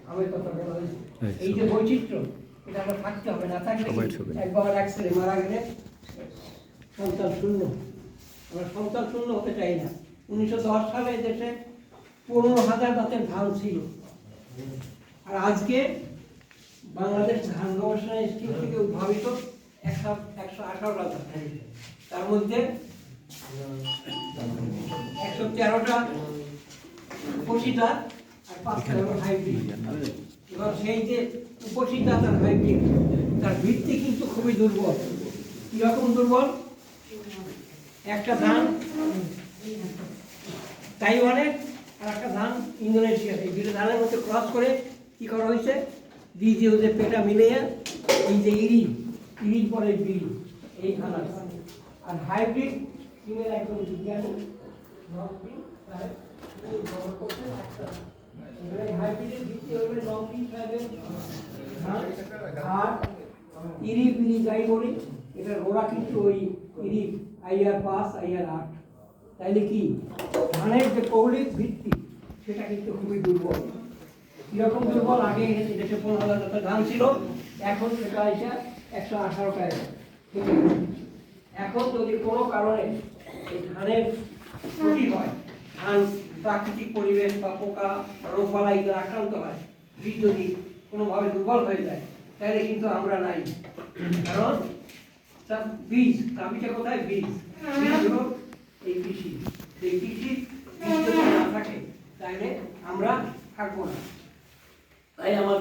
আমার কথা বলা হয়েছে। এই যে বৈচিত্র্য, এটা আমরা থাকতে হবে, না থাকলে একবার এক ছেলে মারা গেলে সন্তান শূন্য। আমরা সন্তান শূন্য হতে চাই না। 1910 সালে দেশে 15,000 দাঁতের ধান ছিল, আর আজকে বাংলাদেশ ধান গবেষণা ইনস্টিটিউট থেকে উদ্ভাবিত 118টা দাঁত, তার মধ্যে 113টা উপশিতা আর 5টা হলো হাইব্রিড। এবার সেই যে উপশিতা তার হাইব্রিড, তার ভিত্তি কিন্তু খুবই দুর্বল। কিরকম দুর্বল? একটা ধান তাইওয়ানে আর একটা ধান ইন্দোনেশিয়াতে, এই দুটো ধানের মধ্যে ক্রস করে কি করা হয়েছে, দ্বিতীয় যে পেটা মিলিয়ে এই যে ইরির পরে বিড়ি, এই ধান আছে। আর হাইব্রিড ফিমেল একদম বিজ্ঞানী হাইব্রিডের ভিত্তি হবে লঙ্কিং ট্রাইবেল আর ইরি বিড়ি যাই বলি, এটা ওরা কিন্তু ওই ইরি IR5 IR8। তাইলে কি ধানের যে কৌলিক ভিত্তি সেটা কিন্তু খুবই দুর্বল। কিরকম দুর্বল? আগে দেশে 15,000 ধান ছিল, এখন সেটা এসে 118টায়। এখন যদি কোনো কারণে এই ধানের ক্ষতি হয়, ধান প্রাকৃতিক পরিবেশ বা পোকা রোগবালা এগুলো আক্রান্ত হয়, বীজ যদি কোনোভাবে দুর্বল হয়ে যায়, তাহলে কিন্তু আমরা নাই। কারণ বীজ, দাবিটা কোথায়? বীজ হলো এই কৃষি। এই কৃষির বীজ যদি না থাকে তাহলে আমরা থাকবো না। তাই আমার